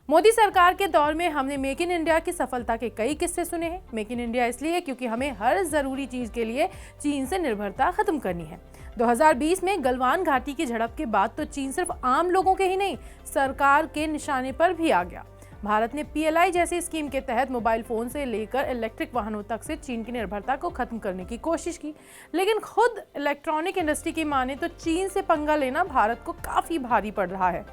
मोदी सरकार के दौर में हमने मेक इन इंडिया की सफलता के कई किस्से सुने हैं। मेक इन इंडिया इसलिए क्योंकि हमें हर जरूरी चीज के लिए चीन से निर्भरता खत्म करनी है। 2020 में गलवान घाटी की झड़प के बाद तो चीन सिर्फ आम लोगों के ही नहीं, सरकार के निशाने पर भी आ गया। भारत ने PLI जैसी स्कीम के तहत मोबाइल फोन से लेकर इलेक्ट्रिक वाहनों तक से चीन की निर्भरता को खत्म करने की कोशिश की, लेकिन खुद इलेक्ट्रॉनिक इंडस्ट्री की माने तो चीन से पंगा लेना भारत को काफी भारी पड़ रहा है।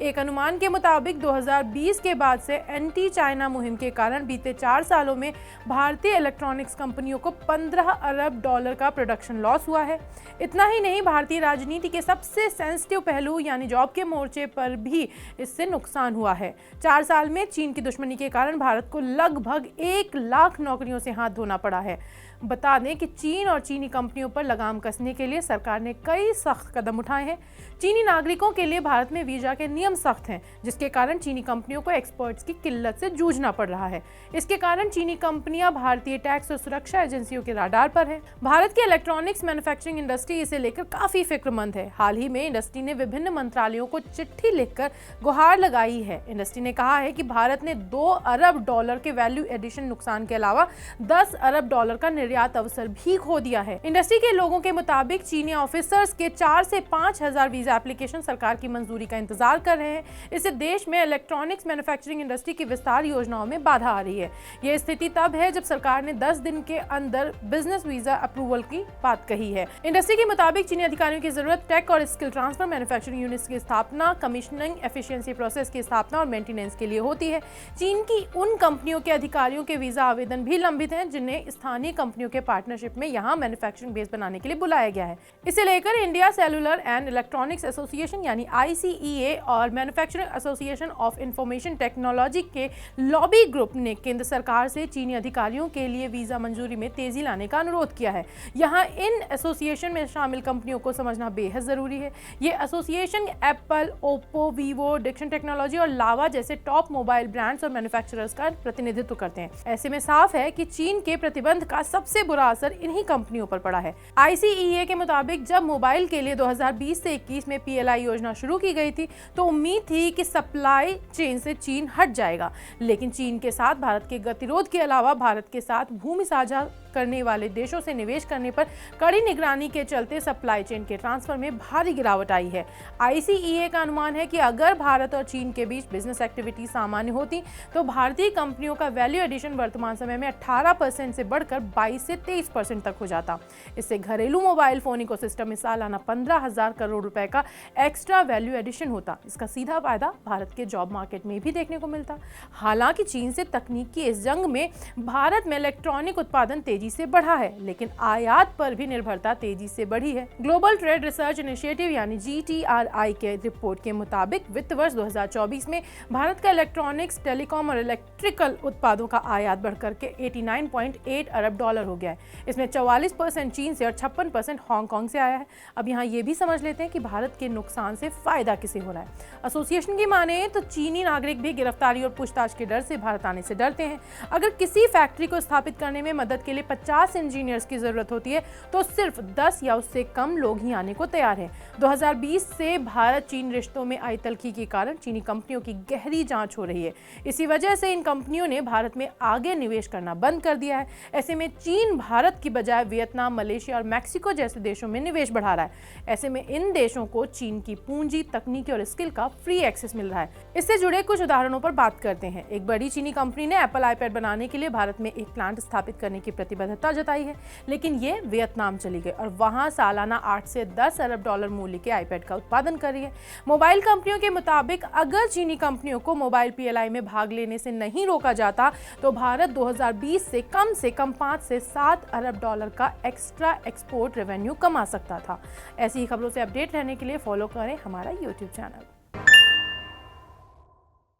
एक अनुमान के मुताबिक 2020 के बाद से एंटी चाइना मुहिम के कारण बीते 4 सालों में भारतीय इलेक्ट्रॉनिक्स कंपनियों को 15 अरब डॉलर का प्रोडक्शन लॉस हुआ है। इतना ही नहीं, भारतीय राजनीति के सबसे सेंसिटिव पहलू यानी जॉब के मोर्चे पर भी इससे नुकसान हुआ है। 4 साल में चीन की दुश्मनी के कारण भारत को लगभग 1 लाख नौकरियों से हाथ धोना पड़ा है। बता दें कि चीन और चीनी कंपनियों पर लगाम कसने के लिए सरकार ने कई सख्त कदम उठाए हैं। चीनी नागरिकों के लिए भारत में वीजा के नियम सख्त हैं, जिसके कारण चीनी कंपनियों को एक्सपर्ट्स की किल्लत से जूझना पड़ रहा है। इसके कारण चीनी कंपनियां भारतीय टैक्स और सुरक्षा एजेंसियों के राडार पर हैं। भारत की इलेक्ट्रॉनिक्स मैन्युफैक्चरिंग इंडस्ट्री इसे लेकर काफी फिक्रमंद है। हाल ही में इंडस्ट्री ने विभिन्न मंत्रालयों को चिट्ठी लिखकर गुहार लगाई है। इंडस्ट्री ने कहा है कि भारत ने 2 अरब डॉलर के वैल्यू एडिशन नुकसान के अलावा 10 अरब डॉलर का निर्यात अवसर भी खो दिया है। इंडस्ट्री के लोगों के मुताबिक चीनी ऑफिसर्स के 4 से 5 हजार वीजा एप्लीकेशन सरकार की मंजूरी का इंतजार कर रहे हैं। इससे देश में इलेक्ट्रॉनिक्स मैन्युफैक्चरिंग इंडस्ट्री की विस्तार योजनाओं में बाधा आ रही है। यह स्थिति तब है जब सरकार ने 10 दिन के अंदर बिजनेस वीजा अप्रूवल की बात कही है। इंडस्ट्री के मुताबिक चीनी अधिकारियों की जरूरत टेक और स्किल ट्रांसफर, मैन्युफैक्चरिंग यूनिट्स की स्थापना, कमीशनिंग, एफिशिएंसी प्रोसेस की स्थापना और मेंटेनेंस के लिए होती है। चीन की उन कंपनियों के अधिकारियों के वीजा आवेदन भी लंबित हैं जिन्हें स्थानीय कंपनियों के पार्टनरशिप में यहां मैन्युफैक्चरिंग बेस बनाने के लिए बुलाया गया है। इसे लेकर India cellular and electronics association यानी ICEA और manufacturing association of information technology के लॉबी ग्रुप ने केंद्र सरकार से चीनी अधिकारियों के लिए वीजा मंजूरी में तेजी लाने का अनुरोध किया है। यहां इन एसोसिएशन में शामिल कंपनियों को समझना बेहद जरूरी है। ये association Apple, Oppo, Vivo, Dixon technology और लावा जैसे टॉप मोबाइल ब्रांड्स और मैन्युफैक्चरर्स का प्रतिनिधित्व करते हैं। ऐसे में साफ है कि चीन के प्रतिबंध का सबसे बुरा असर इन्हीं कंपनियों पर पड़ा है। ICEA के मुताबिक जब मोबाइल के लिए 2020 से 21 में PLI योजना शुरू की गई थी तो उम्मीद थी कि सप्लाई चेन से चीन हट जाएगा, लेकिन चीन के साथ भारत के गतिरोध के अलावा भारत के साथ भूमि साझा करने वाले देशों से निवेश करने पर कड़ी निगरानी के चलते सप्लाई चेन के ट्रांसफर में भारी गिरावट आई है। ICEA का अनुमान है कि अगर भारत और चीन के बीच बिजनेस एक्टिविटी सामान्य होती तो भारतीय कंपनियों का वैल्यू एडिशन वर्तमान समय में 18% से बढ़कर 22 से 23% तक हो जाता। इससे घरेलू मोबाइल फोन इकोसिस्टम में सालाना 15,000 करोड़ रुपए का एक्स्ट्रा वैल्यू एडिशन होता। इसका सीधा फायदा भारत के जॉब मार्केट में भी देखने को मिलता। हालांकि चीन से तकनीक की इस जंग में भारत में इलेक्ट्रॉनिक उत्पादन तेजी से बढ़ा है, लेकिन आयात पर भी निर्भरता तेजी से बढ़ी है। ग्लोबल ट्रेड रिसर्च इनिशिएटिव यानी GTRI के रिपोर्ट के मुताबिक वित्त वर्ष 2024 में भारत का इलेक्ट्रॉनिक्स, टेलीकॉम और इलेक्ट्रिकल उत्पादों का आयात बढ़कर के 89.8 अरब डॉलर हो गया है। इसमें 44% चीन से और 56% हांगकांग से आया है। अब यहाँ ये भी समझ लेते हैं कि भारत के नुकसान से फायदा किसे हो रहा है। एसोसिएशन की माने तो चीनी नागरिक भी गिरफ्तारी और पूछताछ के डर से भारत आने से डरते हैं। अगर किसी फैक्ट्री को स्थापित करने में मदद के लिए 50 इंजीनियर्स की जरूरत होती है तो सिर्फ 10 या उससे कम लोग ही आने को तैयार हैं। 2020 से भारत चीन रिश्तों में आई तल्खी के कारण चीनी कंपनियों की गहरी जांच हो रही है। इसी वजह से इन कंपनियों ने भारत में आगे निवेश करना बंद कर दिया है। ऐसे में चीन भारत की बजाय वियतनाम, मलेशिया और मैक्सिको जैसे देशों में निवेश बढ़ा रहा है। ऐसे में इन देशों को चीन की पूंजी, तकनीकी और स्किल का फ्री एक्सेस मिल रहा है। इससे जुड़े कुछ उदाहरणों पर बात करते हैं। एक बड़ी चीनी कंपनी ने एप्पल आईपैड बनाने के लिए भारत में एक प्लांट स्थापित करने की प्रतिबद्धता जताई है, लेकिन ये वियतनाम चली गई और वहां सालाना 8 से 10 अरब डॉलर मूल्य के आईपैड का उत्पादन कर रही है। मोबाइल कंपनियों के मुताबिक अगर चीनी कंपनियों को मोबाइल PLI में भाग लेने से नहीं रोका जाता तो भारत 2020 से कम 5 से 7 अरब डॉलर का एक्स्ट्रा एक्सपोर्ट रेवेन्यू कमा सकता था। ऐसी ही खबरों से अपडेट रहने के लिए फॉलो करें हमारा YouTube चैनल।